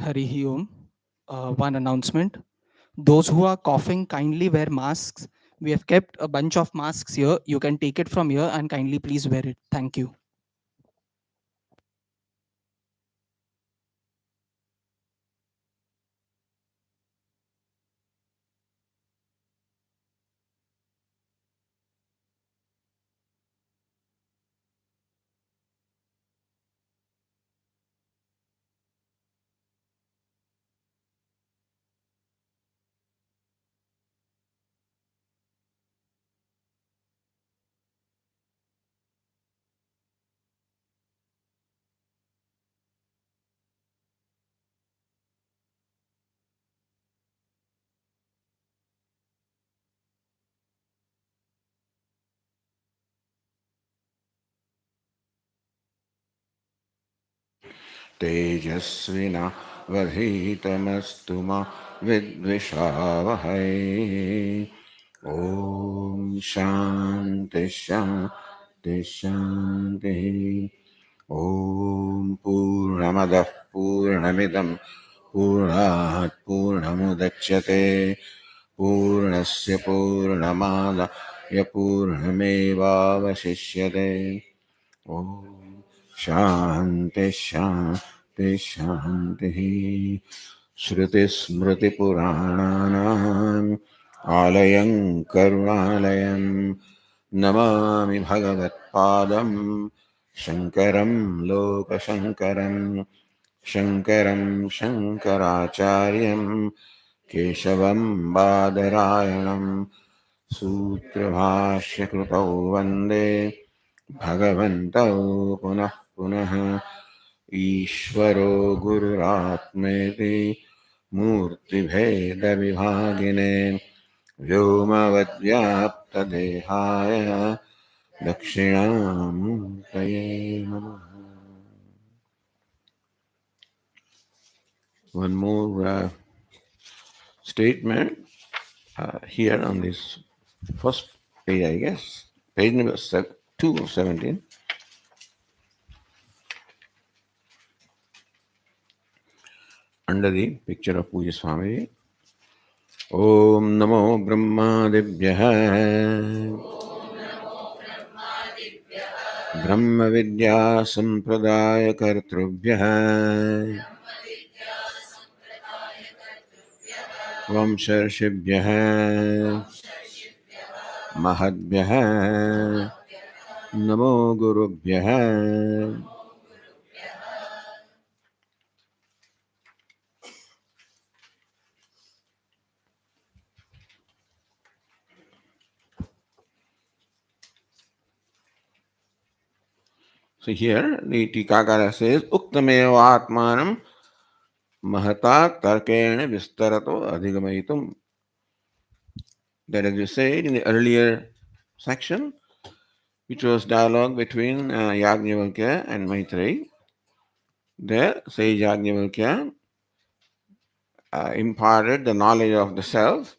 Harihi Om. One announcement. Those who are coughing, kindly wear masks. We have kept a bunch of masks here. You can take it from here and kindly please wear it. Thank you. तेजस्विना वधीतमस्तु मा विद्विषावहै ॐ शान्ति शान्ति शान्तिः ॐ पूर्णमदः पूर्णमिदं पूर्णात् पूर्णमुदच्यते पूर्णस्य पूर्णमादाय पूर्णमेवावशिष्यते ॐ शान्ति शान्ति शान्तिः श्रुतिस्मृतिपुराणानाम् आलयं करुणालयं नमामि भगवत्पादं शङ्करं लोकशङ्करं शङ्करं शङ्कराचार्यं केशवं बादरायणं सूत्रभाष्यकृतौ वन्दे भगवन्तौ पुनः पुनः ईश्वरो गुरुरात्मेति मूर्तिभेदविभागिने व्योमवद्व्याप्तदेहाय दक्षिणामूर्तये नमः. One more statement here on this first page, I guess, page number 2 of 17. Under the picture of Puja Swami. Om Namo Brahmadibhyah Brahma Vidya Sampradaya Kartrubhyah Vamsharshibhyah Mahadbyah Namo Gurubhyah. So here the Tikakara says Uktameva Atmanam Mahata Tarkena Vistarato Adhigamaitum. That as we said in the earlier section, which was dialogue between Yajnavalkya and Maitreyi. There, sage Yajnavalkya imparted the knowledge of the self,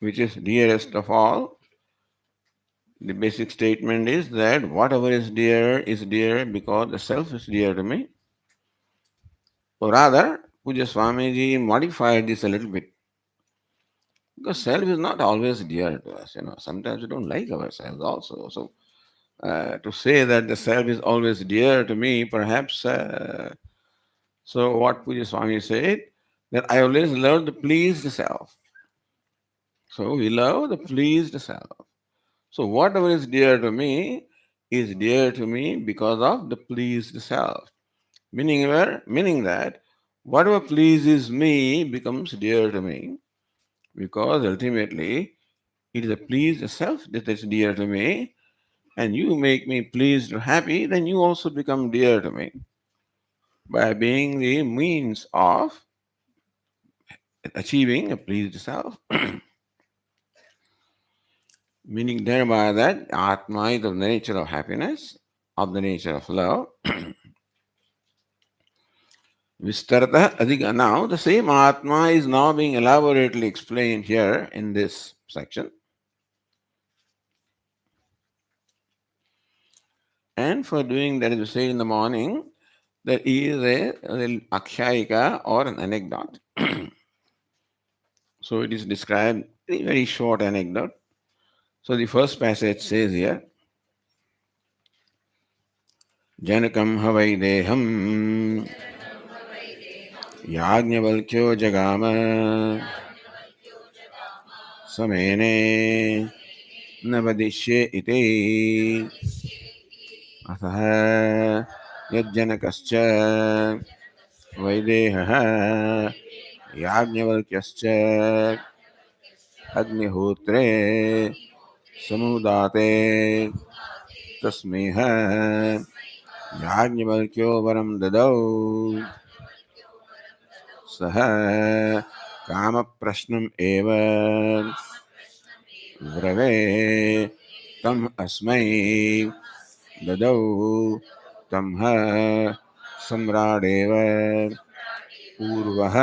which is dearest of all. The basic statement is that whatever is dear because the self is dear to me. Or rather, Puja Swamiji modified this a little bit. Because self is not always dear to us. Sometimes we don't like ourselves also. So to say that the self is always dear to me, perhaps. So what Puja Swami said, that I always love the pleased self. So we love the pleased self. So whatever is dear to me is dear to me because of the pleased self. Meaning that whatever pleases me becomes dear to me because ultimately it is a pleased self that is dear to me, and you make me pleased or happy, then you also become dear to me by being the means of achieving a pleased self. Meaning thereby that Atma is of the nature of happiness, of the nature of love. Vistarata Adhiga. Now, the same Atma is now being elaborately explained here in this section. And for doing that, as we said in the morning, There is a little akshayika or an anecdote. So it is described, a very short anecdote. So the first passage says here, Janakam havai deham Yajnavalkyo jagama samene navadishye ite अतः यज्जनकश्च वैदेहः याज्ञवल्क्यश्च अग्निहोत्रे समुदाते तस्मेह याज्ञवल्क्यो वरं ददौ सः कामप्रश्नम् एव ब्रवे तम् अस्मै ददौ तं सम्राडेव पूर्वः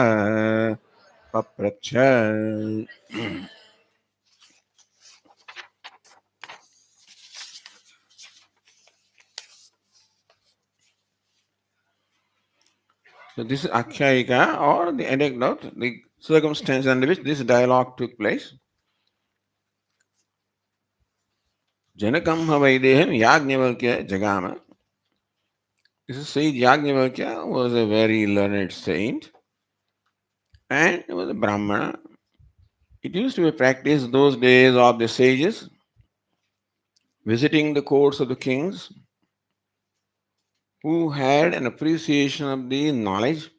पप्रच्छ. So this is Akshayika or the anecdote, the circumstance under which this dialogue took place. Janakam Havaideham Yajnavalkya Jagama. This is Sage Yajnavalkya was a very learned saint and he was a Brahmana. It used to be practiced those days of the sages visiting the courts of the kings who had an appreciation of the knowledge,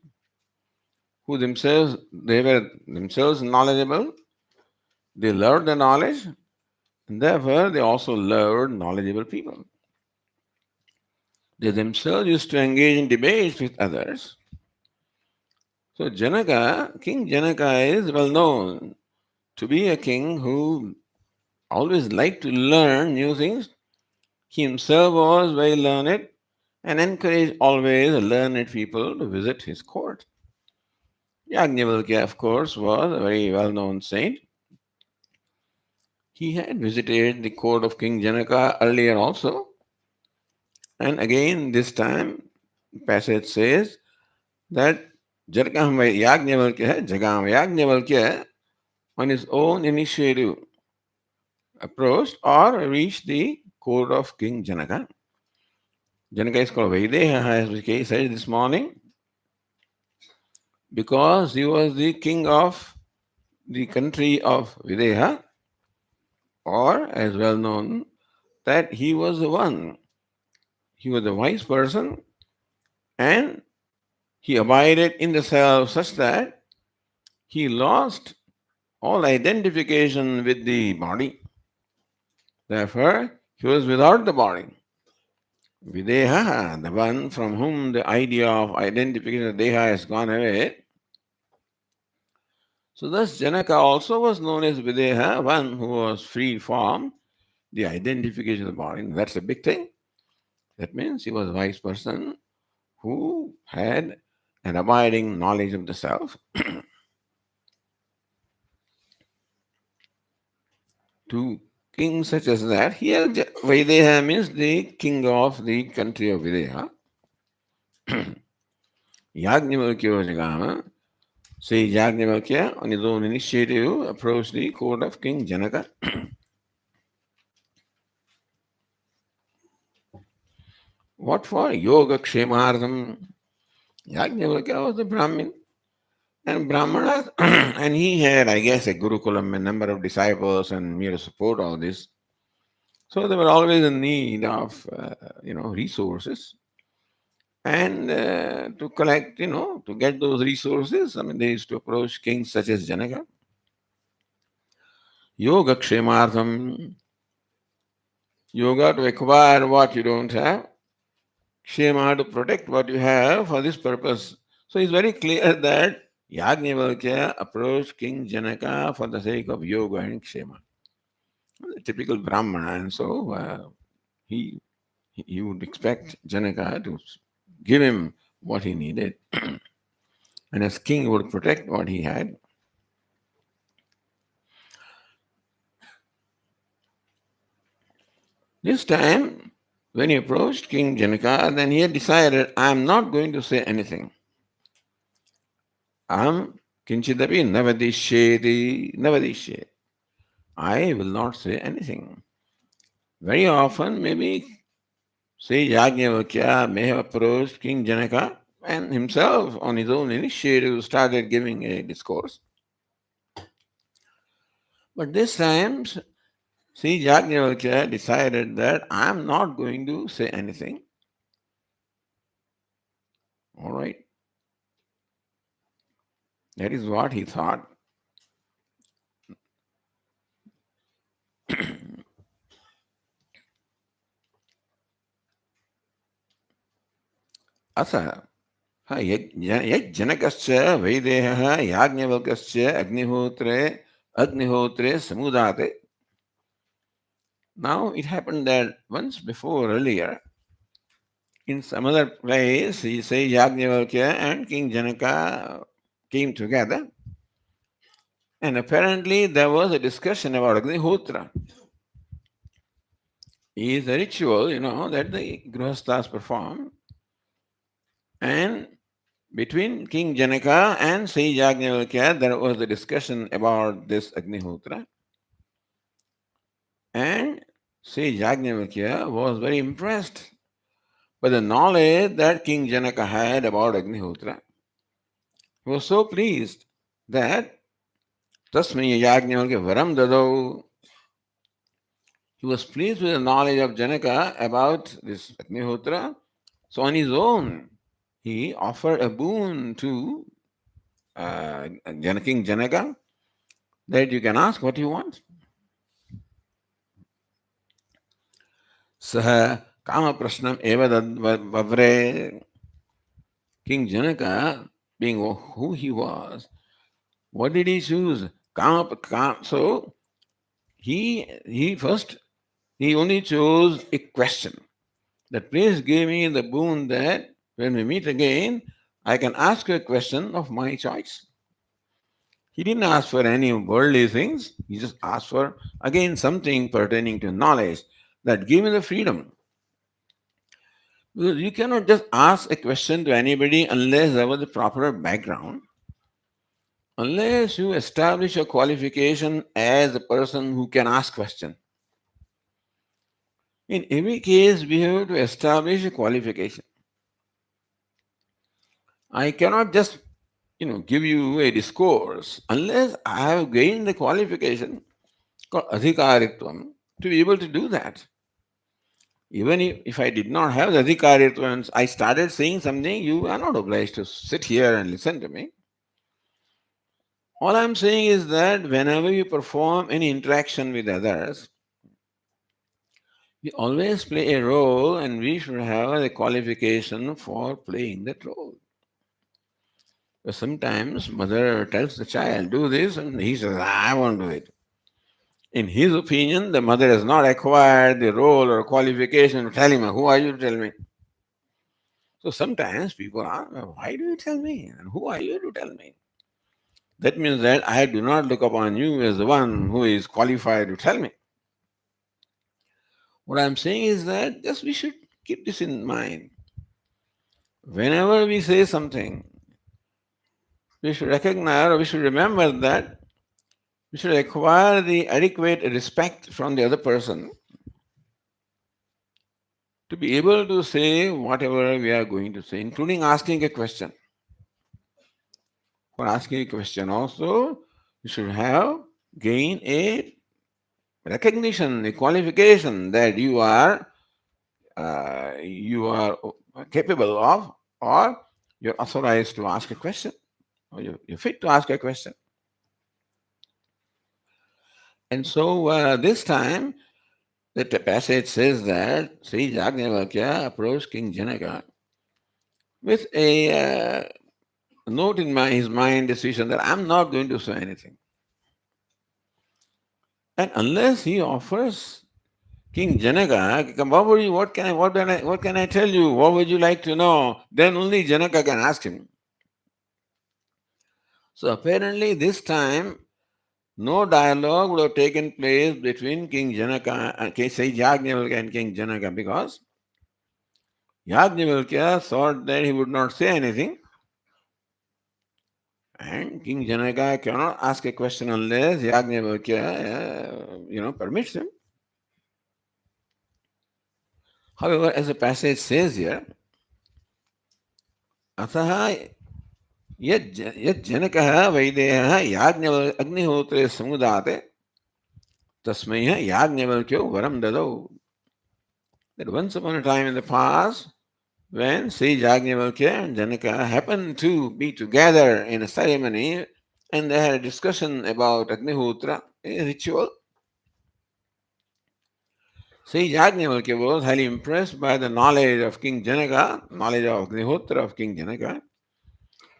who themselves they were themselves knowledgeable, they loved the knowledge, and therefore they also loved knowledgeable people. They themselves used to engage in debates with others. So Janaka, King Janaka is well known to be a king who always liked to learn new things. He himself was very learned and encouraged always learned people to visit his court. Yajnavalkya, of course, was a very well known saint. He had visited the court of King Janaka earlier also. And again, this time, the passage says that Yajnavalkya, Jagam Yajnavalkya, on his own initiative, approached or reached the court of King Janaka. Janaka is called Vaideha, as we said this morning, because he was the king of the country of Videha, or as well known that he was the one, he was a wise person, and he abided in the self such that he lost all identification with the body. Therefore, he was without the body. Videha, the one from whom the idea of identification of Deha has gone away. So thus Janaka also was known as Videha, one who was free from the identification of the body. That's a big thing. That means he was a wise person who had an abiding knowledge of the self. To kings such as that, here Videha means the king of the country of Videha. Yajnavalkya Jagama. Say Yajnavalkya, on his own initiative, approached the court of King Janaka. What for? Yoga Kshemartham. Yajnavalkya was a Brahmin. And Brahmana, and he had, I guess, a Gurukulam, a number of disciples, and me to support all this. So they were always in need of, resources. And to collect, to get those resources, I mean, they used to approach kings such as Janaka. Yoga Kshemartham. Yoga to acquire what you don't have. Kshema to protect what you have for this purpose. So it's very clear that Yajnavalkya approached King Janaka for the sake of yoga and kshema. A typical Brahmana, and so he he would expect Janaka to give him what he needed, and as king he would protect what he had. This time When he approached King Janaka, then he had decided, I am not going to say anything. Aham kinchidapi navadishyeti navadishyet. I will not say anything. Very often, maybe, say Yajnavalkya may have approached King Janaka and himself, on his own initiative, started giving a discourse. But this time, Sri Yajnavalkya decided that I am not going to say anything. All right, that is what he thought. Asa यज्जनकस्य वैदेहः याज्ञवल्क्यस्य अग्निहोत्रे samudate. Now it happened that once before earlier, in some other place, he say Yajnavalkya and King Janaka came together, and apparently there was a discussion about Agnihotra. It is a ritual, that the Grihasthas perform, and between King Janaka and Sri Yajnavalkya, there was a discussion about this Agnihotra. And Sri Yajnavalkya was very impressed by the knowledge that King Janaka had about Agnihotra. He was so pleased that Tasmaya Yajnavalkya Varam Dadau. He was pleased with the knowledge of Janaka about this Agnihotra. So on his own, he offered a boon to King Janaka that you can ask what you want. Saha Kama Prashnam Eva Vavre. King Janaka, being who he was, what did he choose? So he only chose a question. That please give me the boon that when we meet again, I can ask you a question of my choice. He didn't ask for any worldly things. He just asked for again something pertaining to knowledge. That give me the freedom. Because you cannot just ask a question to anybody unless there was a proper background. Unless you establish a qualification as a person who can ask question. In every case, we have to establish a qualification. I cannot just, give you a discourse unless I have gained the qualification called adhikaritvam to be able to do that. Even if I did not have the adhikaritvam, I started saying something, you are not obliged to sit here and listen to me. All I'm saying is that whenever you perform any interaction with others, we always play a role and we should have the qualification for playing that role. But sometimes mother tells the child, do this, and he says, I won't do it. In his opinion, the mother has not acquired the role or qualification to tell him, who are you to tell me? So sometimes people ask, why do you tell me? And who are you to tell me? That means that I do not look upon you as the one who is qualified to tell me. What I'm saying is that just we should keep this in mind. Whenever we say something, we should recognize or we should remember that we should acquire the adequate respect from the other person to be able to say whatever we are going to say, including asking a question. For asking a question also, you should have gained a recognition, a qualification that you are capable of, or you're authorized to ask a question, or you're fit to ask a question. And so this time, the passage says that Sri Yajnavalkya approached King Janaka with a note in his mind decision that I'm not going to say anything. And unless he offers King Janaka, what can I tell you? What would you like to know? Then only Janaka can ask him. So apparently this time no dialogue would have taken place between King Janaka and King Yajnavalkya and King Janaka because Yajnavalkya thought that he would not say anything, and King Janaka cannot ask a question unless Yajnavalkya, permits him. However, as the passage says here, अतः यज्जनकः वैदेहः अग्निहोत्रे समुदाते तस्मै याज्ञवल्क्यो वरम ददौ. That once upon a time in the past, when Sri Yajnavalkya and Janaka happened to be together in a ceremony and they had a discussion about Agnihotra, a ritual, Sri Yajnavalkya was highly impressed by the knowledge of King Janaka, knowledge of Agnihotra of King Janaka.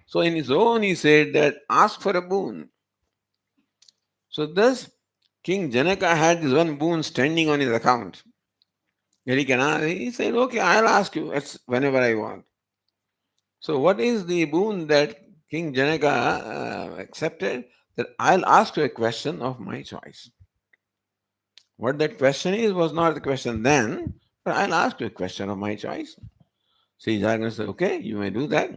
So in his own he said that ask for a boon. So thus King Janaka had this one boon standing on his account. He said, okay, I'll ask you whenever I want. So, what is the boon that King Janaka accepted? That I'll ask you a question of my choice. What that question is was not the question then, but I'll ask you a question of my choice. So, Yajnavalkya said, okay, you may do that.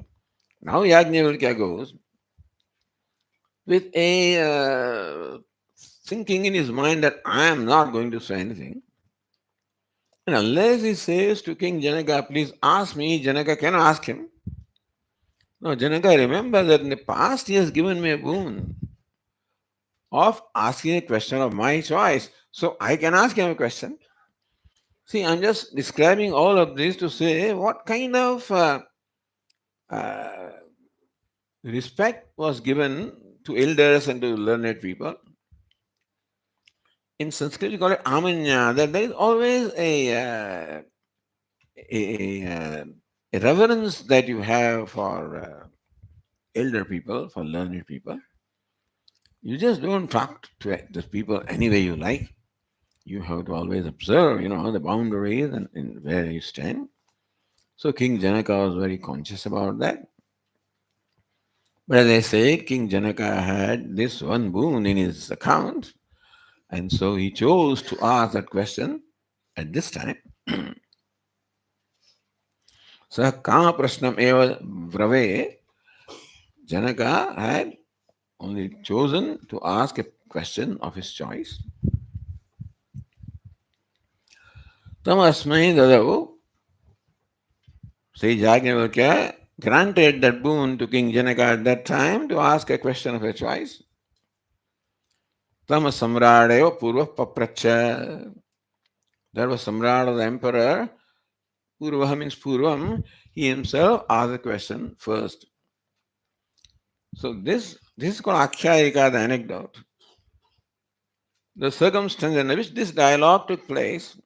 Now, Yajnavalkya goes with a thinking in his mind that I am not going to say anything. And unless he says to King Janaka, please ask me, Janaka can ask him. No, Janaka, remember that in the past he has given me a boon of asking a question of my choice. So I can ask him a question. See, I'm just describing all of this to say what kind of uh, respect was given to elders and to learned people. In Sanskrit, we call it amanya, that there is always a, a reverence that you have for elder people, for learned people. You just don't talk to those people any way you like. You have to always observe, the boundaries and where you stand. So King Janaka was very conscious about that. But as I say, King Janaka had this one boon in his account, and so he chose to ask that question at this time. Sah kama prashnam eva brave. Janaka had only chosen to ask a question of his choice. Tam asmai dadau. Sri Yajnavalkya granted that boon to King Janaka at that time to ask a question of a choice. Tama Samradeva Purva Papracha. That was Samrad of the emperor. Purvaha means Purvam. He himself asked the question first. So this is called Akhyayika, the anecdote. The circumstance in which this dialogue took place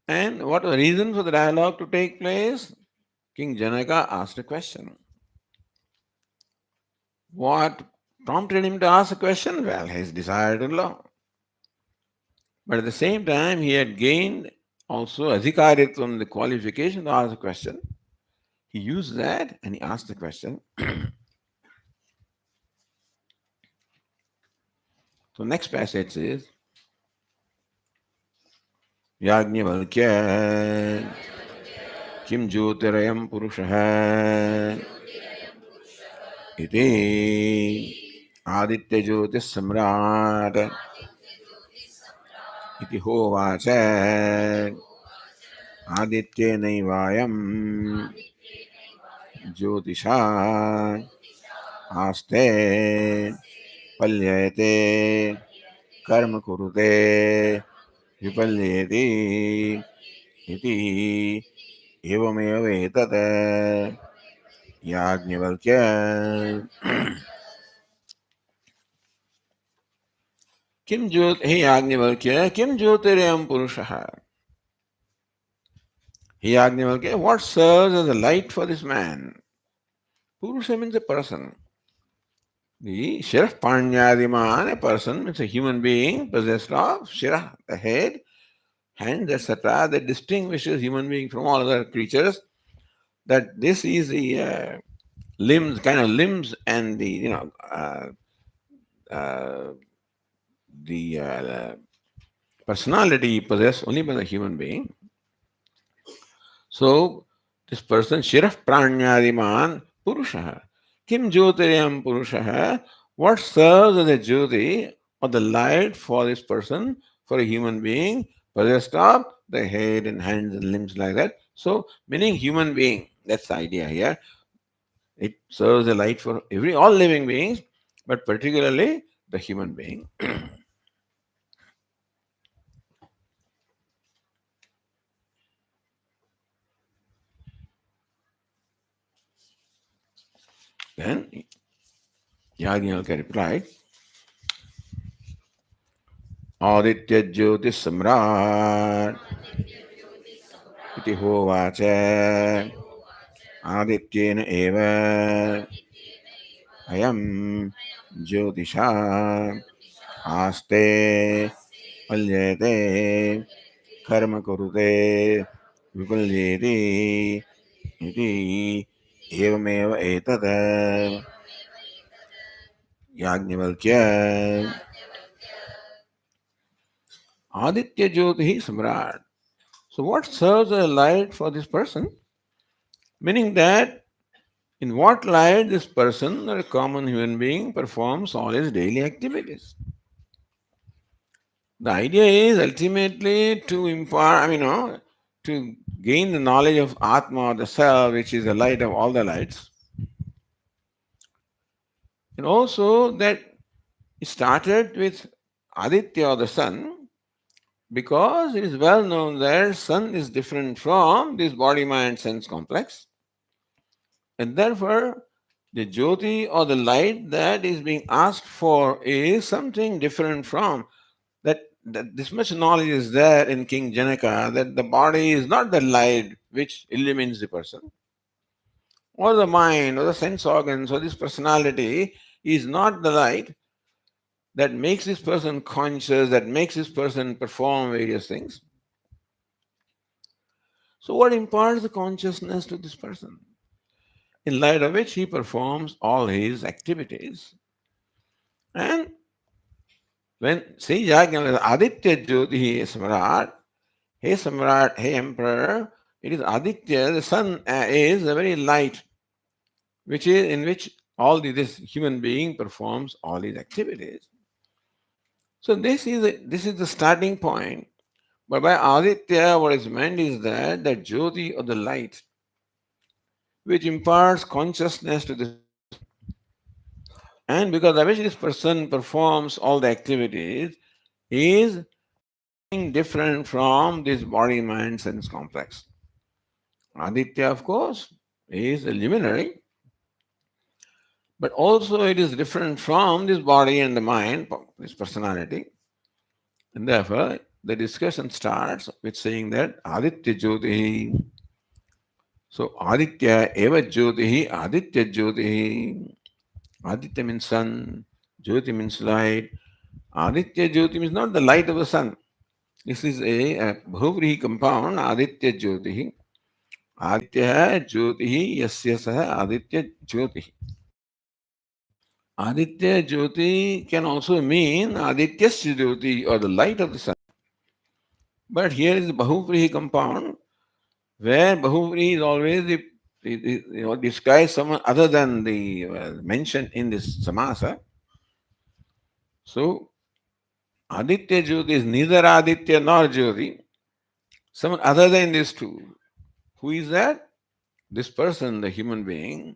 and what was the reason for the dialogue to take place? King Janaka asked a question. What prompted him to ask a question? Well, his desire to learn. But at the same time, he had gained also adhikaritvam, the qualification to ask a question. He used that and he asked the question. So next passage is Yajnavalkya Kim Jyotirayam Purushaha Iti Aditya Jyotis Samrat Iti Hovacha Aditya Naivayam Jyotisha Aste Palyayate Karma Kurute Vipalyeti Iti Evameva Etat Yajnavalkya Kim Jyot Hey Yajnavalkya Kim Jyotirayam Purushaha. Hey Yajnavalkya, what serves as a light for this man? Purusha means a person. The Shirah Panyadiman, a person, means a human being possessed of Shirah, the head, hand, etc., that distinguishes human being from all other creatures. That this is the limbs, kind of limbs, and the uh, the personality possessed only by the human being. So this person, Shirah Pranyadiman Purushaha. Kim Jyotirayam Purushaha. What serves as a Jyoti or the light for this person, for a human being, possessed of the head and hands and limbs like that. So meaning human being. That's the idea here. It serves a light for all living beings, but particularly the human being. Then Yajnavalkya replied, Aditya Jyoti Samrat iti hovacha Adityena eva ayam Jyotisha aste palyate karma kurute vipalyate iti evameva etada Yajnavalkya Aditya Jyoti Samrat. So, what serves as a light for this person? Meaning that in what light this person or a common human being performs all his daily activities. The idea is ultimately to impart, to gain the knowledge of Atma or the self, which is the light of all the lights. And also that it started with Aditya or the sun, because it is well known that sun is different from this body mind sense complex. And therefore, the Jyoti or the light that is being asked for is something different from that. This much knowledge is there in King Janaka that the body is not the light which illumines the person, or the mind, or the sense organs, or this personality is not the light that makes this person conscious, that makes this person perform various things. So, what imparts the consciousness to this person? In light of which he performs all his activities. And when Sri Yajna Aditya Jyoti Samrat, hey Samrat, hey Emperor, it is Aditya, the sun is the very light which is in which this human being performs all his activities. So this is the starting point. But by Aditya, what is meant is that the Jyoti or the light which imparts consciousness to this person. And because of which this person performs all the activities is something different from this body mind sense complex. Aditya, of course, is a luminary, but also it is different from this body and the mind, this personality. And therefore, the discussion starts with saying that Aditya Jyotihi. So, Aditya eva Jyotihi, Aditya Jyotihi. Aditya means sun, Jyoti means light. Aditya Jyoti means not the light of the sun. This is a Bahuvrihi compound, Aditya Jyotihi. Aditya Jyotihi Yasya Saha Aditya Jyotihi. Aditya Jyoti can also mean Adityasya Jyoti or the light of the sun. But here is the Bahuvrihi compound where Bahuvrihi is always describes someone other than the mentioned in this samasa. So Aditya Jyoti is neither Aditya nor Jyoti, someone other than these two. Who is that? This person, the human being,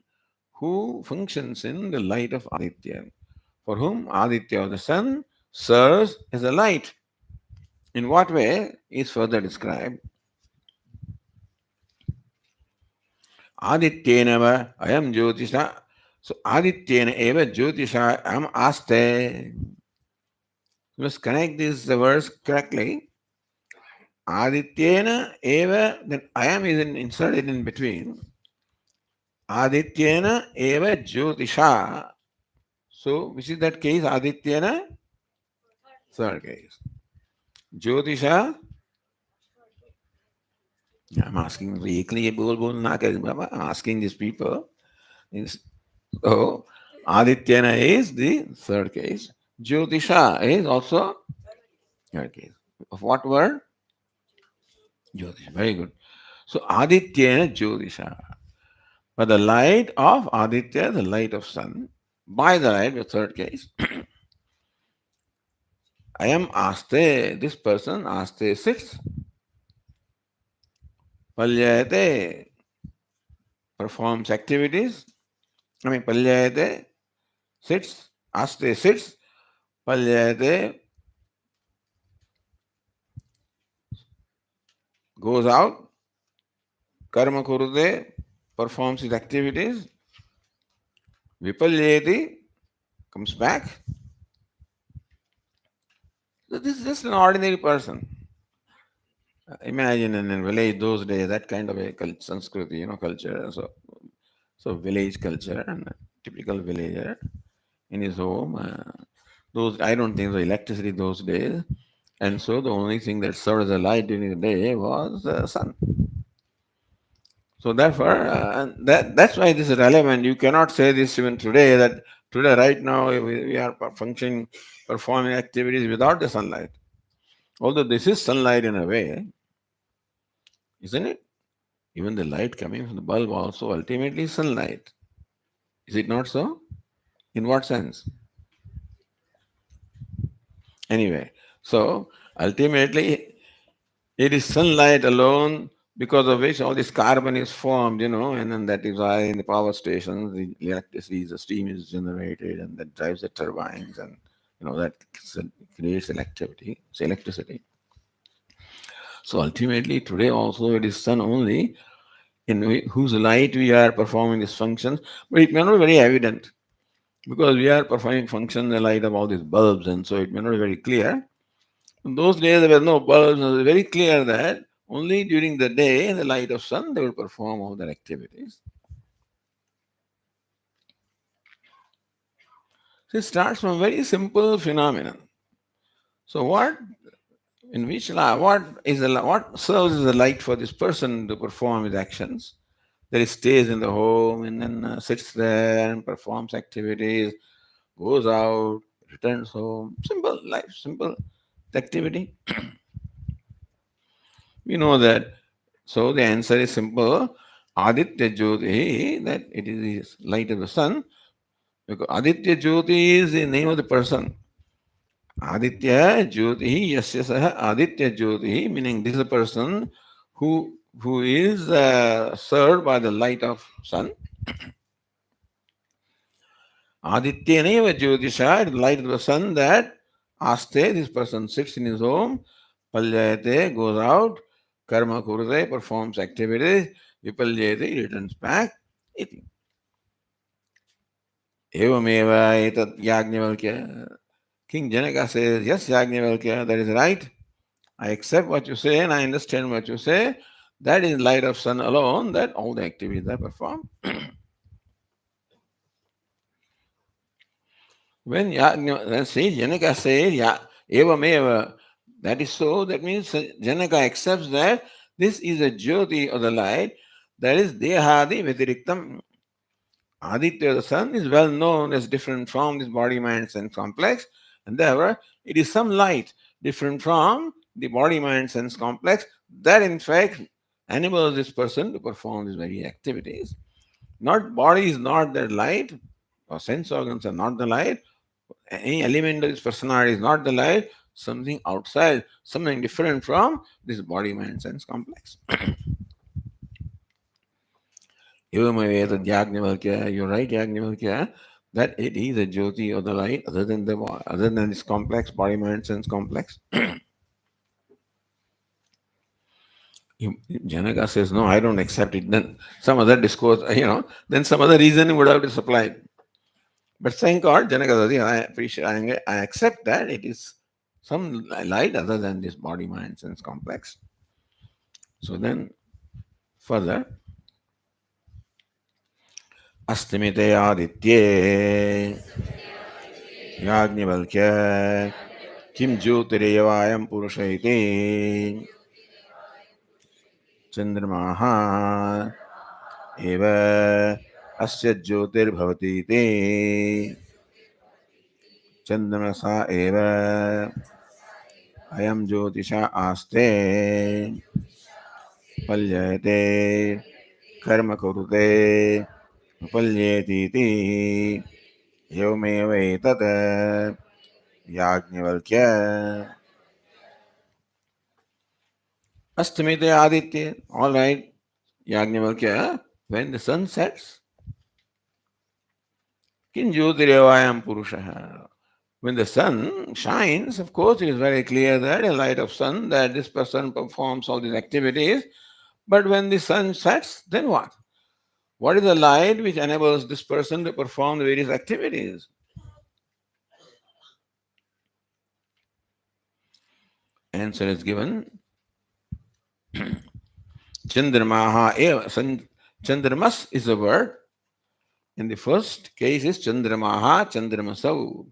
who functions in the light of Aditya, for whom Aditya or the sun serves as a light. In what way is further described. Adityena va ayam jyotisha. So Adityena eva jyotisha am aste. You must connect this verse correctly. Adityena eva, then ayam is inserted in between. Adityena eva jyotisha. So which is that case? Adityena? Third case. Jyotisha? I'm asking weekly, I'm asking these people. So Adityana is the third case. Jyotisha is also third case. Of what word? Jyotish. Very good. So Adityena Jyotisha. But the light of Aditya, the light of sun, by the light, the third case, I am Aste, this person, Aste sits, Palyayate performs activities, Palyayate sits, Aste sits, Palyayate goes out, Karma Kurude performs his activities, Vipalyeti comes back. So this is just an ordinary person. Imagine in a village those days, that kind of a Sanskriti, culture. So village culture and a typical villager in his home. Those I don't think the electricity those days, and so the only thing that served as a light during the day was the sun. So therefore, that's why this is relevant. You cannot say this even today that today right now we are functioning, performing activities without the sunlight. Although this is sunlight in a way, isn't it? Even the light coming from the bulb also ultimately is sunlight. Is it not so? In what sense? Anyway, so ultimately it is sunlight alone because of which all this carbon is formed, and then that is why in the power stations the electricity, the steam is generated and that drives the turbines and that creates electricity. So electricity. So ultimately today also it is sun only in whose light we are performing these functions, but it may not be very evident because we are performing functions in the light of all these bulbs, and so it may not be very clear. In those days, there were no bulbs, and it was very clear that only during the day, in the light of sun, they will perform all their activities. So it starts from a very simple phenomenon. So what serves as the light for this person to perform his actions? That he stays in the home and then sits there and performs activities, goes out, returns home. Simple life, simple activity. We know that. So the answer is simple. Aditya Jyoti, that it is the light of the sun. Because Aditya Jyoti is the name of the person. Aditya Jyoti, yasya saha Aditya Jyoti, meaning this is a person who is served by the light of sun. Adityaneva Jyotisha, the light of the sun that Aste, this person sits in his home, Palyayate, goes out, Karma Kurute, performs activities, Vipalyate, returns back, iti. Evameva etat Yajnavalkya. King Janaka says, yes, Yajnavalkya, that is right. I accept what you say and I understand what you say. That is light of sun alone, that all the activities are performed. When Janaka says, Evameva, that is so, that means Janaka accepts that this is a Jyoti or the light, that is Dehadi Vatiriktam. Aditya, the sun, is well known as different from this body, mind, sense complex, and therefore it is some light different from the body, mind, sense complex that in fact enables this person to perform these very activities. Not body is not the light, or sense organs are not the light, any element of this personality is not the light, something outside, something different from this body, mind, sense complex. Evamaveta Yajnavalkya, you're right, Yajnavalkya, that it is a Jyoti or the light other than this complex body, mind, sense complex. Janaka says, no, I don't accept it. Then some other discourse, then some other reason would have to supply. But thank God, Janaka says, I appreciate, I accept that it is some light other than this body, mind, sense complex. So then further, Astimite Aditye Yajnavalkya Kim Jyotireyavayam Purusha iti Chandramaha Eva Asya Jyotirbhavati iti Chandramasa Eva Ayam Jyotisha Aste. palyayate karma kurute palyetiti yomeva etat yajnavalkya astamite aditya. All right, Yajnavalkya, when the sun sets, kin jyotirevayam purushaha. When the sun shines, of course, it is very clear that a light of sun that this person performs all these activities. But when the sun sets, then what? What is the light which enables this person to perform the various activities? Answer is given. Chandramaha eva. Chandramas is a word. In the first case is Chandramaha, Chandramasau.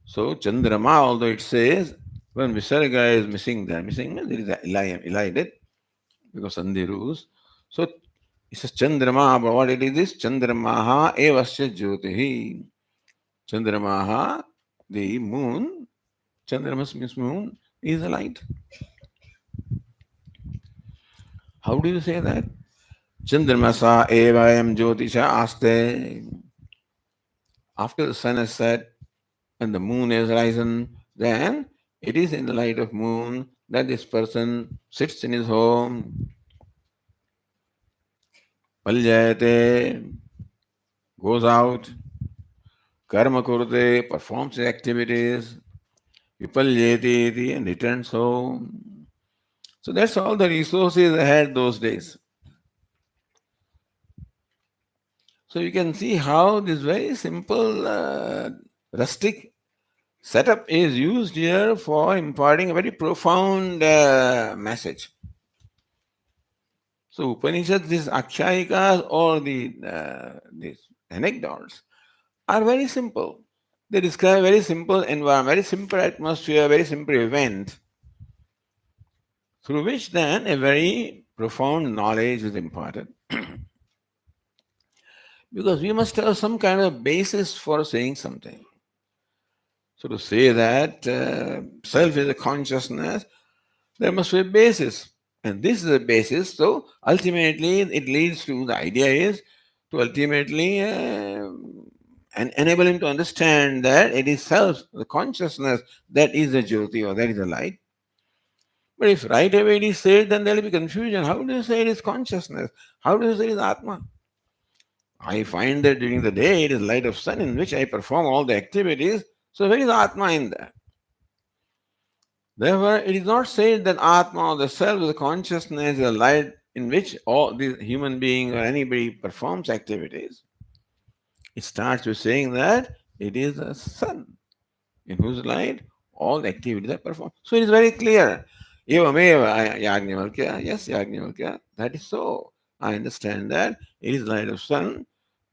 So Chandrama, although it says when Visarga is missing there, missing means there is a elided because Sandhi rules. So it says Chandrama, but what it is Chandramaha evasya jyotihi. Chandramaha, the moon, Chandramas means moon, is a light. How do you say that? Chandramasa evayam jyotisha aste. After the sun has set and the moon has risen, then it is in the light of moon that this person sits in his home, paljayate, goes out, karma kurte, performs his activities, vipalyeti, and returns home. So that's all the resources I had those days. So you can see how this very simple, rustic setup is used here for imparting a very profound message. So Upanishads, these Akshayikas or these anecdotes are very simple. They describe very simple environment, very simple atmosphere, very simple event through which then a very profound knowledge is imparted. Because we must have some kind of basis for saying something. So to say that self is a consciousness, there must be a basis. And this is a basis. So ultimately, it leads to the idea is to ultimately and enable him to understand that it is self, the consciousness, that is the Jyoti or that is the light. But if right away it is said, then there will be confusion. How do you say it is consciousness? How do you say it is Atma? I find that during the day it is light of sun in which I perform all the activities. So where is Atma in that? Therefore, it is not said that Atma or the self, the consciousness, is a light in which all the human being or anybody performs activities. It starts with saying that it is a sun in whose light all the activities are performed. So it is very clear. Evameva Yajnavalkya. Yes, Yajnavalkya. That is so. I understand that it is light of sun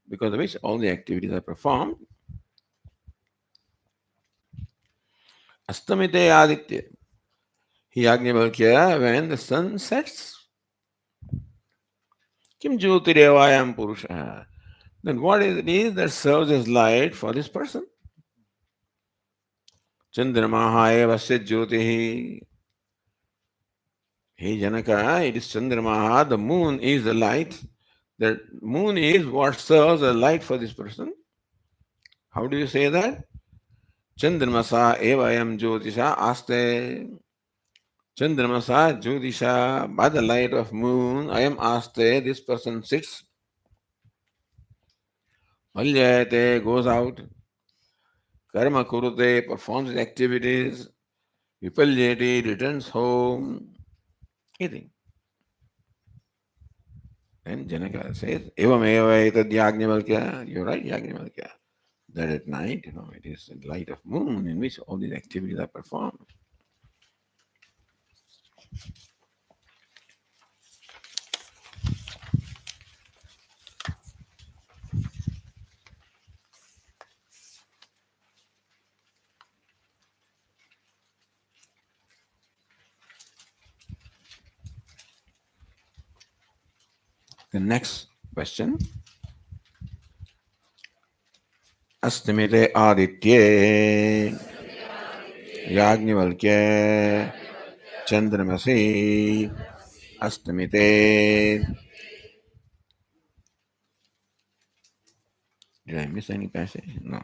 because of which all the activities are performed. Astamite Aditya. Yajnavalkya, when the sun sets, Kim Jyotirevayam Purusha. Then what is it is that serves as light for this person? Chandramaha evasya jyotihi. Hey Janaka, it is Chandramaha, the moon is the light. The moon is what serves as light for this person. How do you say that? Chandramasa evayam jyotisha aste. Chandramasa jyotisha, by the light of moon, I am aste, this person sits. Malyayate, goes out. Karma kurute, performs his activities. Vipalyati, returns home. Eating. Then Janaka says, Evam eva etad Yajnavalkya. You're right, Yajnavalkya. That at night, it is the light of moon in which all these activities are performed. The next question. Astamite Aditye Yajnavalkya Chandramasi Astamite. Did I miss any passage? No.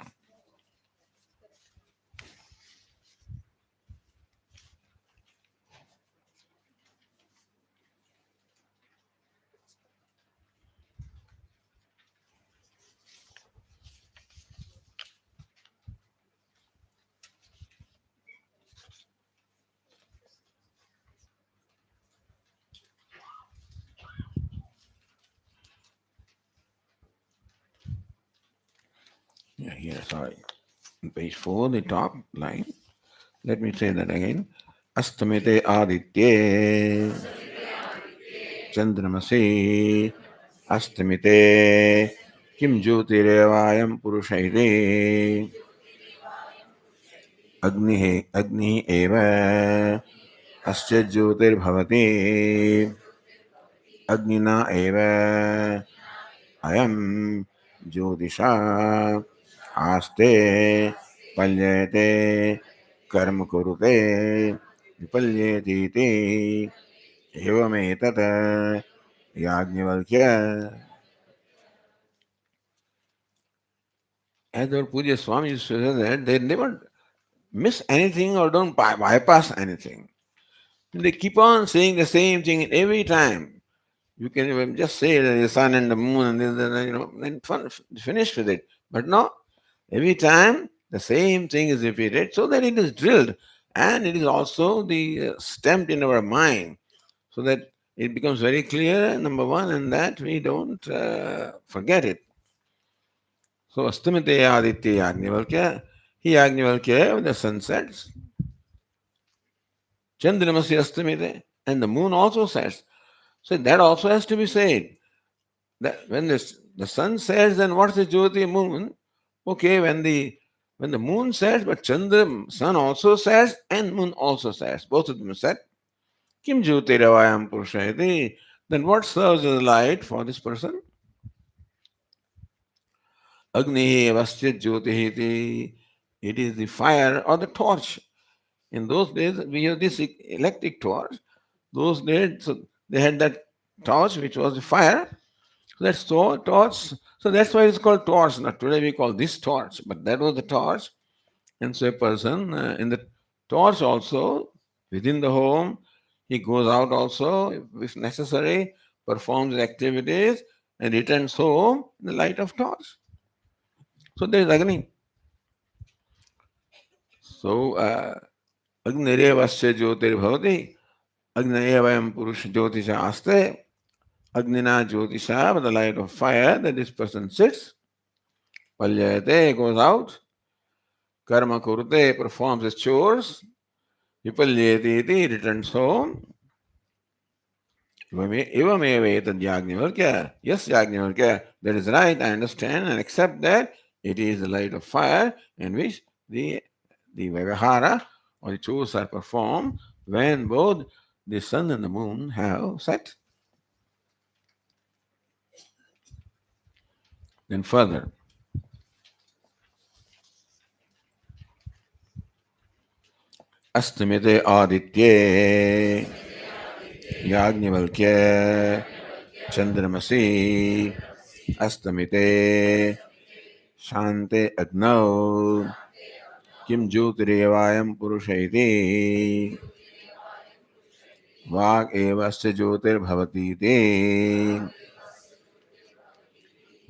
Yeah, here, sorry. Page 4, the top line. Let me say that again. Astamite aditye chandramasi astamite kim jyotirevayam purushaite agni eva asya jyotirbhavati agnina eva ayam jyotisha आस्ते पल्यते कर्म कुरुते विपल्येतीति एवमेतत् Yajnavalkya. As our Puja Swami used to say that they never miss anything or don't bypass anything. They keep on saying the same thing every time. You can even just say that the sun and the moon and this, and then finish with it. But no, every time the same thing is repeated so that it is drilled and it is also the stamped in our mind so that it becomes very clear, number one, and that we don't forget it. So, Astamite Aditya Yajnavalkya, he Yajnavalkya, when the sun sets, Chandramasi Astamite, and the moon also sets. So, that also has to be said. That when the sun sets, then what's the Jyoti moon? Okay, when the moon sets, but Chandra, sun also sets, and moon also sets. Both of them set. Kim Jyoti Ravayam Purushayati. Then what serves as light for this person? Agni Vasya Jyoti. It is the fire or the torch. In those days, we have this electric torch. Those days, so they had that torch which was the fire. So that's torch. So that's why it's called torch. Not today we call this torch, but that was the torch. And so a person in the torch also within the home, he goes out also if necessary, performs activities, and returns home in the light of torch. So there is Agni. So Agnirevasya Jyotirbhavati. Agnayavayam Purusha Jyotisha Aste. Agnina Jyotisha, by the light of fire that this person sits. Palyayate goes out. Karma Kurute performs his chores. Vipalyate returns home. Evameva etad Yajnavalkya. Yes, Yajnavalkya, that is right, I understand and accept that it is the light of fire in which the Vyavahara or the chores are performed when both the sun and the moon have set. Then further, Astamite Aditye Yajnavalkya Chandramasi Astamite Shante Agnau Kim Jyotirevayam Purushayati Vak Evasya Jyotirbhavati Te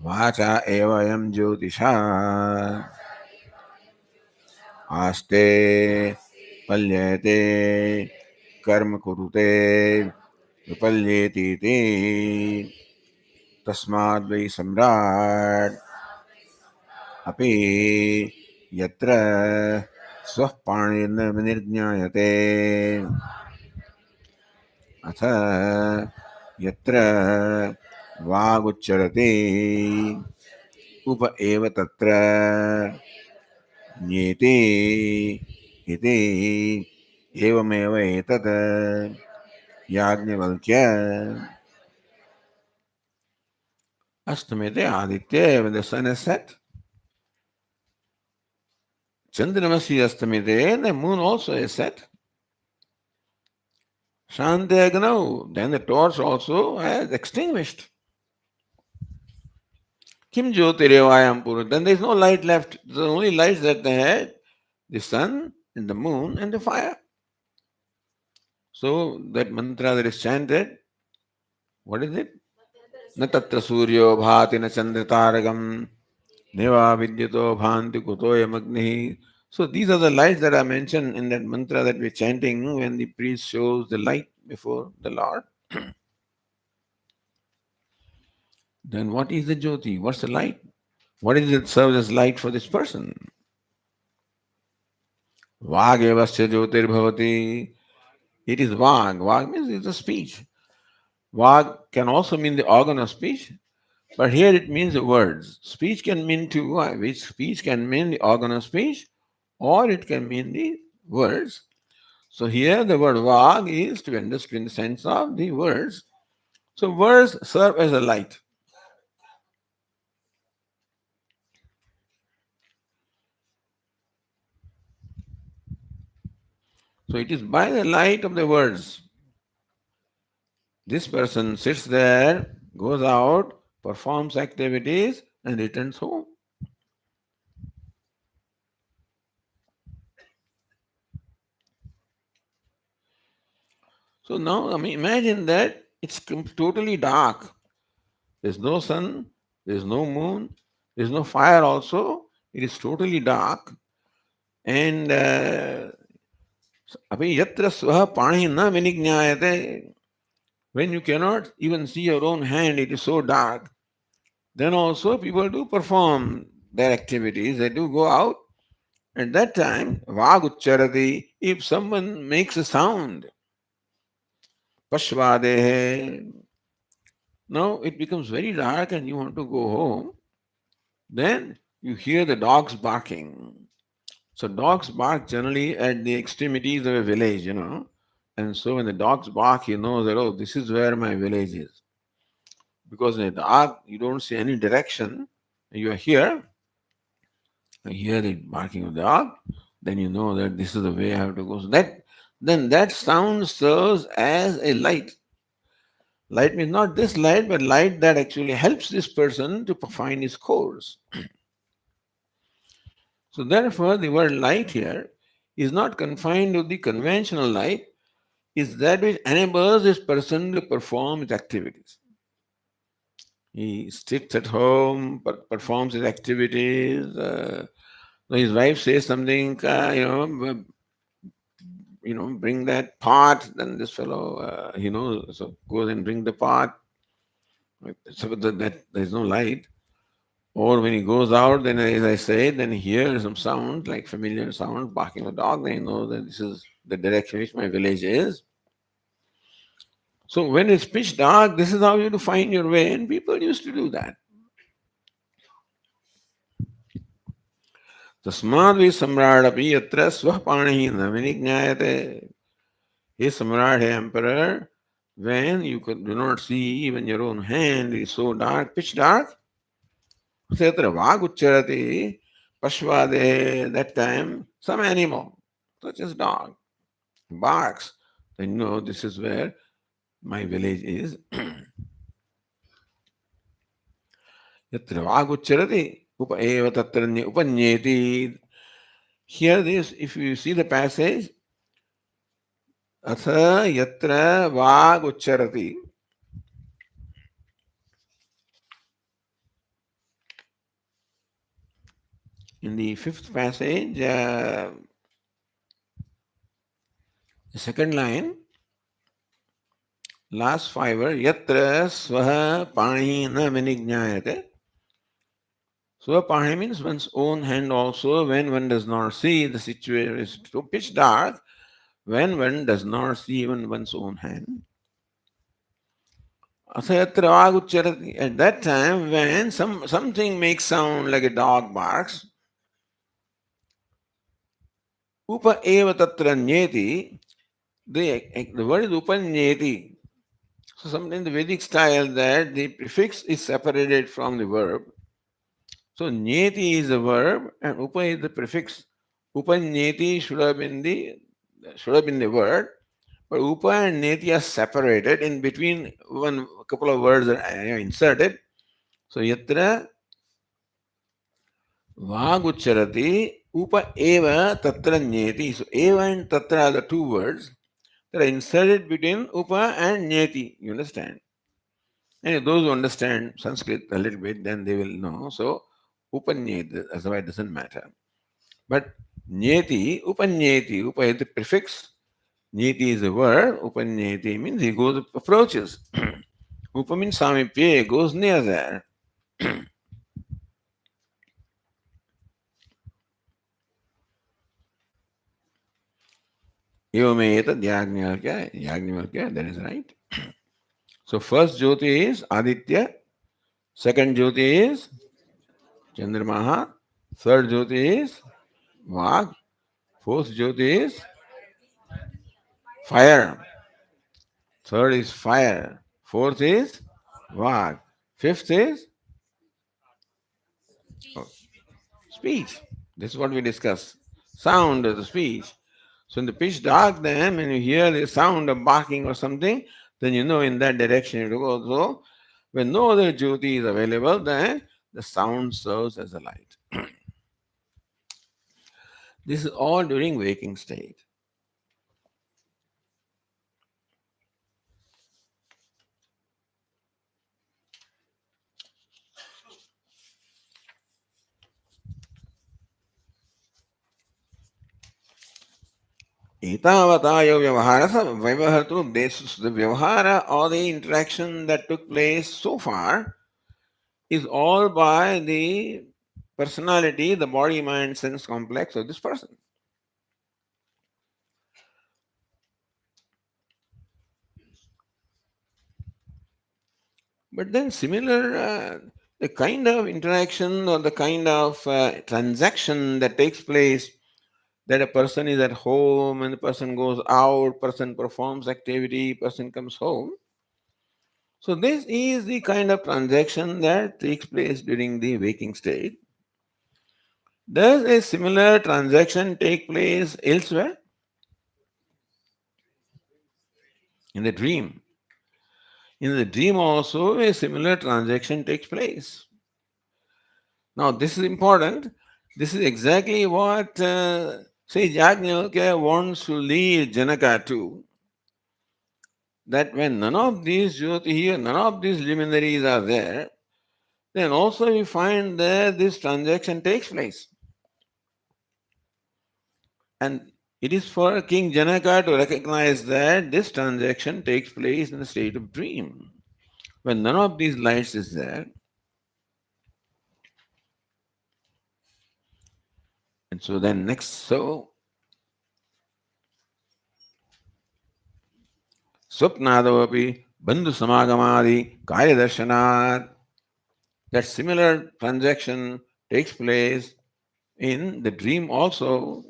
Vacha Evayam Jyotisha Aste Palyate Karma Kurute Vipalyeti Te Tasmad Vai Samrat अपि यत्र स्वः पाणिर्न विनिर्ज्ञायते अथ यत्र वागुच्चरति उप एव तत्र न्येति इति एवमेव एतत् Yajnavalkya अस्तमेते Aditya when the sun is set. Chandramasi astamite, the moon also is set. Shantagno. Then the torch also has extinguished. Kim Jyotirevayam Puru. Then there is no light left. The only lights that they had, the sun and the moon and the fire. So that mantra that is chanted, what is it? न तत्र सूर्यो भाति न चंद्रतारकम नेवा विद्युतो भान्ति कुतोयमग्निः. So these are the lights that are mentioned in that mantra that we're chanting when the priest shows the light before the Lord. Then what is the Jyoti? What's the light? What is it serves as light for this person? Vagevasya Jyotirbhavati. It is Vag. Vag means it's a speech. Vag can also mean the organ of speech, but here it means the words. Speech can mean two, which speech can mean the organ of speech or it can mean the words. So here the word Vag is to be understood in the sense of the words. So words serve as a light. So it is by the light of the words. This person sits there, goes out, performs activities, and returns home. So now, I mean, imagine that it's totally dark. There's no sun, there's no moon, there's no fire also. It is totally dark. And abhi yatra swaha pani na vinijñāyate. When you cannot even see your own hand, it is so dark. Then also people do perform their activities. They do go out. At that time, vagucharati, if someone makes a sound, pashvadehe, now it becomes very dark and you want to go home, then you hear the dogs barking. So dogs bark generally at the extremities of a village. And so when the dogs bark, you know that, oh, this is where my village is. Because in the dark, you don't see any direction. You are here, you hear the barking of the dog, then you know that this is the way I have to go. So that sound serves as a light. Light means not this light, but light that actually helps this person to find his course. So therefore, the word light here is not confined to the conventional light, is that which enables this person to perform his activities. He sits at home, performs his activities. His wife says something, bring that pot. Then this fellow, so goes and bring the pot. So that there's no light. Or when he goes out, then as I said, then he hears some sound, like familiar sound, barking of a dog. Then he knows that this is the direction which my village is. So when it's pitch dark, this is how you to find your way, and people used to do that. तस्माद् भी सम्राट अपि यत्र स्वपाणिः न विनिज्ञायते. He Samrat, hey emperor, when you do not see even your own hand, it is so dark, pitch dark. Setra vagucharati pashvade, that time some animal, such as dog, barks. Then you know this is where my village is. Yatra vagucharati upa eva tatra upanyeti. Here this, if you see the passage, atha yatra vagucharati. In the fifth passage, the second line, last fiver, yatra swaha pani na vinijñāyate. Swapani means one's own hand also when one does not see. The situation is too pitch dark when one does not see even one's own hand. Asayatra vagucharati. At that time when something makes sound like a dog barks, upa eva tatra nyeti, the word is upanyeti. So something in the Vedic style that the prefix is separated from the verb. So nyeti is the verb and upa is the prefix. Upanyeti should have been the word, But Upa and Neti are separated. In between, one couple of words are inserted. So Yatra Vagucharati Upa Eva Tatra Nyeti. So Eva and Tatra are the two words that are inserted between Upa and Nyeti. You understand? And those who understand Sanskrit a little bit, then they will know. So Upanyeti, that's why it doesn't matter. But Nyeti, Upanyeti, Upa is the prefix. Nyeti is a verb. Upanyeti means he goes approaches. Upa means samipye, goes near there. Evameta Yajnavalkya, Yajnavalkya, that is right. So first Jyoti is Aditya, second Jyoti is Chandramaha, third Jyoti is Vag, fourth Jyoti is fire, third is fire, fourth is Vag, fifth is oh, speech. This is what we discuss. Sound of the speech. So in the pitch dark, then when you hear the sound of barking or something, then you know in that direction you have to go. So when no other jyoti is available, then the sound serves as a light. This is all during waking state. Etavatayo vyavahara vyavahartu, this the vyavahara or the interaction that took place so far is all by the personality, the body, mind, sense complex of this person. But then similar, the kind of interaction or the kind of transaction that takes place, that a person is at home and the person goes out, person performs activity, person comes home. So this is the kind of transaction that takes place during the waking state. Does a similar transaction take place elsewhere? In the dream. In the dream also a similar transaction takes place. Now, this is important. This is exactly what say Yajnavalkya wants to lead Janaka to. That when none of these Jyoti here, none of these luminaries are there, then also we find that this transaction takes place. And it is for King Janaka to recognize that this transaction takes place in the state of dream. When none of these lights is there, and so then next, so Swapnadavapi Bandhu Samagamadi Karyadarshanath. That similar transaction takes place in the dream also.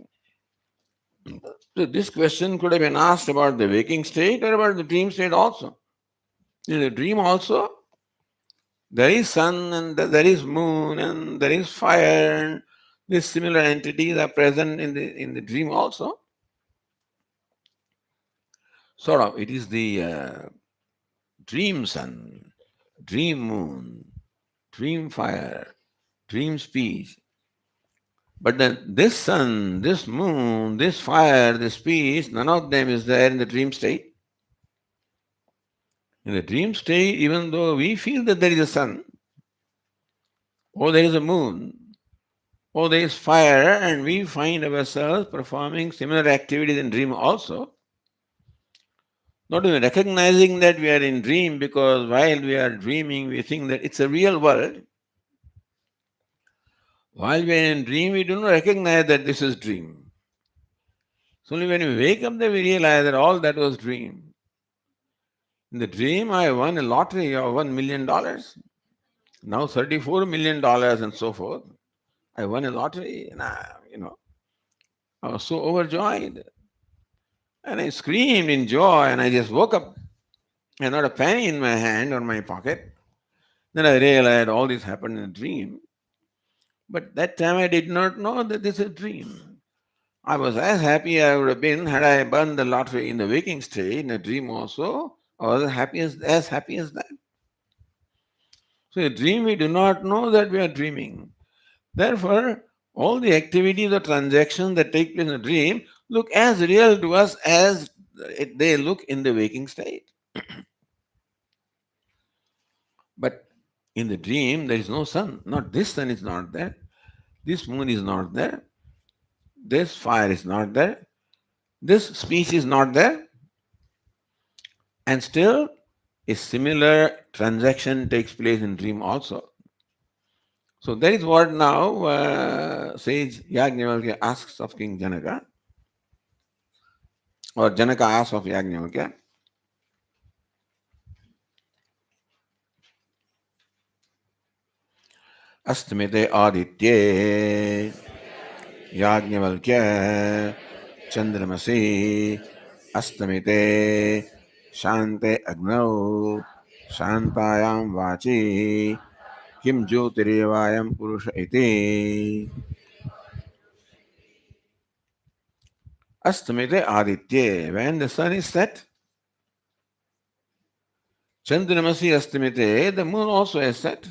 So this question could have been asked about the waking state or about the dream state also. In the dream also, there is sun and there is moon and there is fire and these similar entities are present in the dream also. Sort of, it is the dream sun, dream moon, dream fire, dream speech. But then this sun, this moon, this fire, this peace, none of them is there in the dream state. In the dream state, even though we feel that there is a sun, or there is a moon, or there is fire, and we find ourselves performing similar activities in dream also, not even recognizing that we are in dream, because while we are dreaming, we think that it's a real world. While we are in dream, we do not recognize that this is dream. It's only when we wake up that we realize that all that was dream. In the dream, I won a lottery of $1 million. Now $34 million and so forth. I won a lottery and I was so overjoyed. And I screamed in joy and I just woke up and not a penny in my hand or my pocket. Then I realized all this happened in a dream. But that time I did not know that this is a dream. I was as happy I would have been had I won the lottery in the waking state, in a dream also. I was as happy as that. So, a dream, we do not know that we are dreaming. Therefore, all the activities or transactions that take place in a dream look as real to us as they look in the waking state. But in the dream, there is no sun. Not this sun is not there. This moon is not there. This fire is not there. This speech is not there. And still, a similar transaction takes place in dream also. So that is what now sage Yajnavalkya asks of King Janaka, or Janaka asks of Yajnavalkya. Astamite aditye Yajnavalkya Chandramasi Astamite Shante Agnau Shantayam Vachi Kim Jyotirevayam Purusha iti Astamite Aditye. When the sun is set, Chandramasi Astamite, the moon also is set.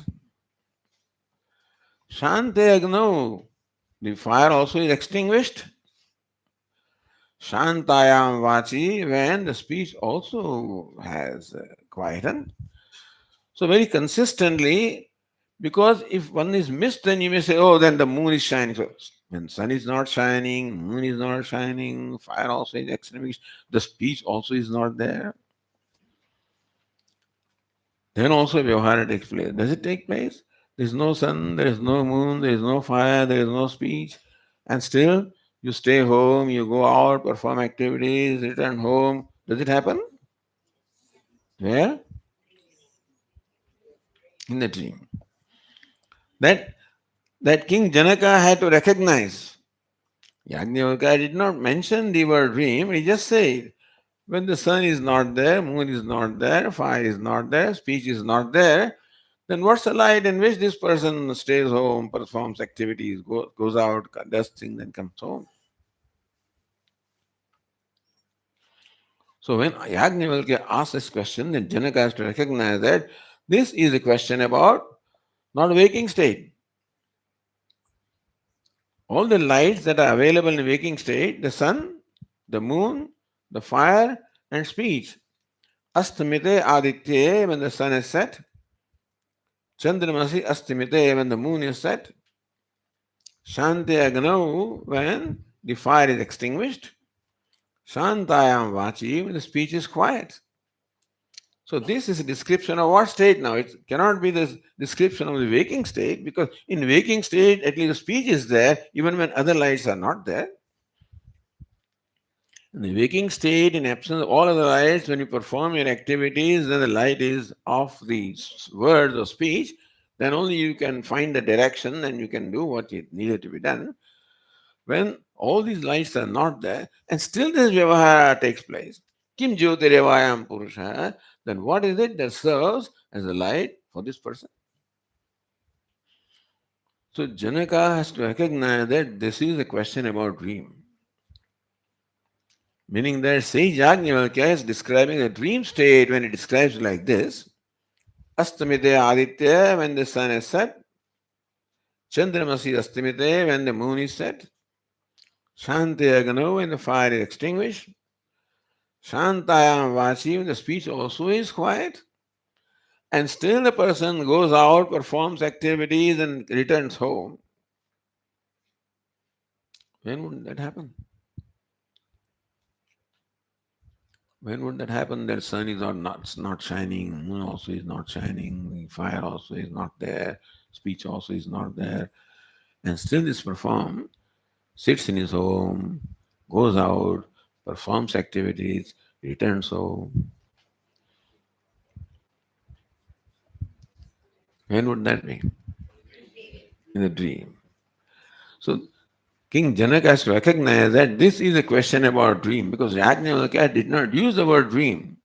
Shante Agnu, the fire also is extinguished. Shantayam Vachi, when the speech also has quietened. So, very consistently, because if one is missed, then you may say, oh, then the moon is shining. So, when sun is not shining, moon is not shining, fire also is extinguished, the speech also is not there. Then also Vyavahara takes place. Does it take place? There is no sun, there is no moon, there is no fire, there is no speech, and still you stay home, you go out, perform activities, return home. Does it happen? Where? In the dream. That that King Janaka had to recognize. Yajnavalkya did not mention the word dream, he just said, when the sun is not there, moon is not there, fire is not there, speech is not there, then what's the light in which this person stays home, performs activities, goes out, does things, and comes home? So when Yajnavalkya asks this question, then Janaka has to recognize that this is a question about not waking state. All the lights that are available in waking state, the sun, the moon, the fire, and speech. Astamite aditye, when the sun is set. Chandramasi astamite, when the moon is set. Shanti agnau, when the fire is extinguished. Shantayam vachi, when the speech is quiet. So this is a description of what state now? It cannot be the description of the waking state, because in waking state, at least the speech is there, even when other lights are not there. In the waking state, in absence of all other lights, when you perform your activities, then the light is of the words or speech, then only you can find the direction and you can do what is needed to be done. When all these lights are not there, and still this vyavahara takes place, Kim Jyotirevayam Purusha, then what is it that serves as a light for this person? So Janaka has to recognize that this is a question about dream. Meaning that sage Yajnavalkya is describing a dream state when it describes like this. Astamite Aditya, when the sun is set. Chandramasi Astamite, when the moon is set. Shanti Agano, when the fire is extinguished. Shantayam Vachi, when the speech also is quiet. And still the person goes out, performs activities, and returns home. When would that happen? When would that happen? That sun is not shining, moon also is not shining, fire also is not there, speech also is not there. And still this perform, sits in his home, goes out, performs activities, returns home. When would that be? In a dream. So King Janaka has to recognize that this is a question about dream, because Yajnavalkya did not use the word dream.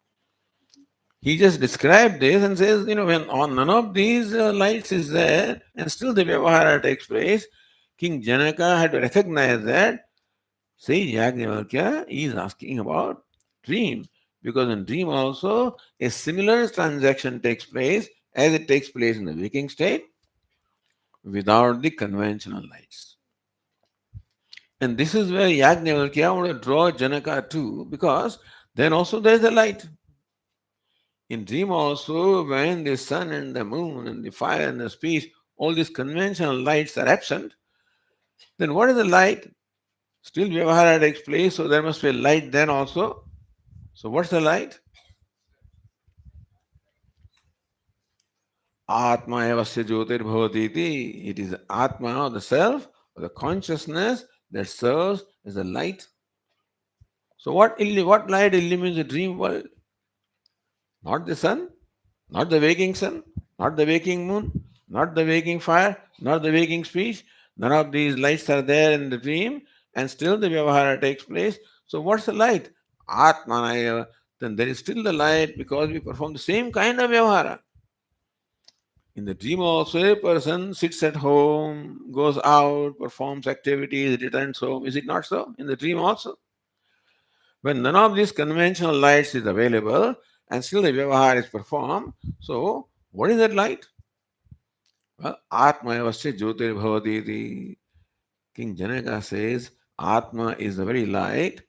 He just described this and says, when on none of these lights is there and still the Vyavahara takes place, King Janaka had to recognize that See, Yajnavalkya is asking about dream, because in dream also a similar transaction takes place as it takes place in the waking state without the conventional lights. And this is where Yajnavalkya want to draw Janaka to, because then also there is a light. In dream also, when the sun and the moon and the fire and the speech, all these conventional lights are absent, then what is the light? Still Vyavahara takes place, so there must be a light then also. So what's the light? Atma evasya jyotir bhavati iti. It is Atma, the self, or the consciousness that serves as a light. So what light illumines the dream world? Not the sun, not the waking sun, not the waking moon, not the waking fire, not the waking speech. None of these lights are there in the dream, and still the Vyavahara takes place. So what's the light? Atmanaya. Then there is still the light, because we perform the same kind of Vyavahara. In the dream also, a person sits at home, goes out, performs activities, returns home. Is it not so? In the dream also. When none of these conventional lights is available and still the Vyavahara is performed, so what is that light? Well, Atma evasya Jyotir bhavati iti. King Janaka says, Atma is the very light.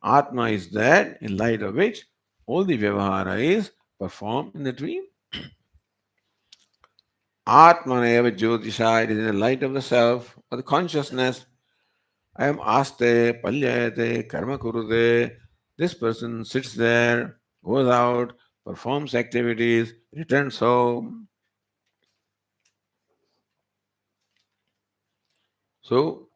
Atma is that in light of which all the Vyavahara is performed in the dream. Atmaneva Jyotisha, it is in the light of the self or the consciousness. I am aste, palyayate, karma kurute. This person sits there, goes out, performs activities, returns home. So,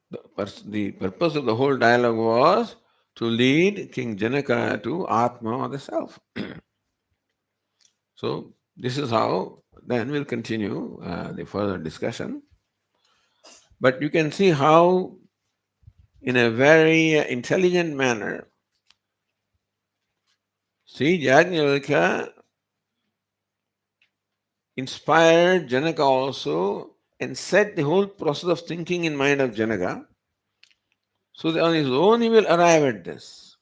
the purpose of the whole dialogue was to lead King Janaka to Atma or the self. So, this is how then we'll continue the further discussion. But you can see how, in a very intelligent manner, Sri Yajnavalkya inspired Janaka also and set the whole process of thinking in mind of Janaka. So that on his own he will arrive at this.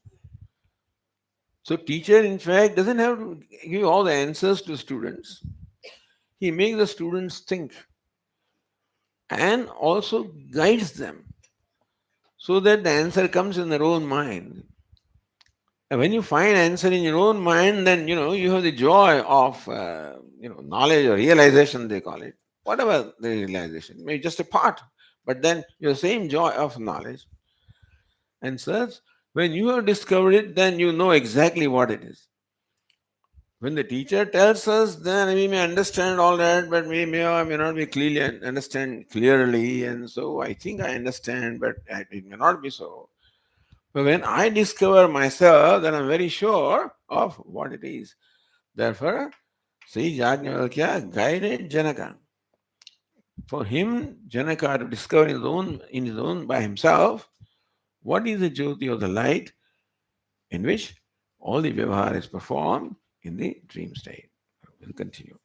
So teacher in fact doesn't have to give all the answers to students. He makes the students think and also guides them so that the answer comes in their own mind. And when you find answer in your own mind, then you have the joy of knowledge or realization, they call it. Whatever the realization, maybe just a part, but then your same joy of knowledge. And such, when you have discovered it, then you know exactly what it is. When the teacher tells us, then we may understand all that, but we may or may not be clearly understand clearly, and so I think I understand, but it may not be so. But when I discover myself, then I'm very sure of what it is. Therefore, Sri Yajnavalkya guided Janaka. For him, Janaka to discover in his own by himself what is the Jyoti of the light in which all the Vyavahara is performed in the dream state. We'll continue.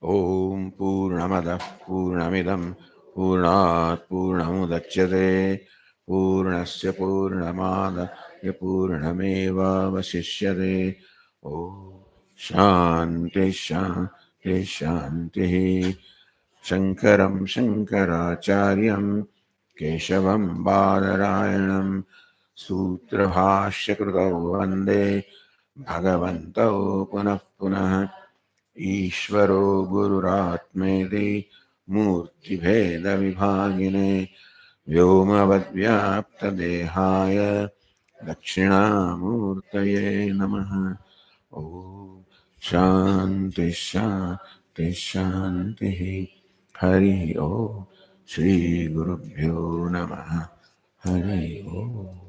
Om Purnamada Purnamidam Purnat Purnamudachyate Purnasya Purnamada Purnameva Vasishyate Om Shanti Shanti Shanti Shankaram Shankaracharyam Keshavam Badarayanam Sutrabhashyakrutau Vande Bhagavantau Punah Punah ईश्वरो गुरुरात्मेति मूर्तिभेदविभागिने व्योमवद्व्याप्तदेहाय दक्षिणामूर्तये नमः ॐ शान्ति शान्ति शान्तिः हरिः ॐ श्रीगुरुभ्यो नमः हरिः ॐ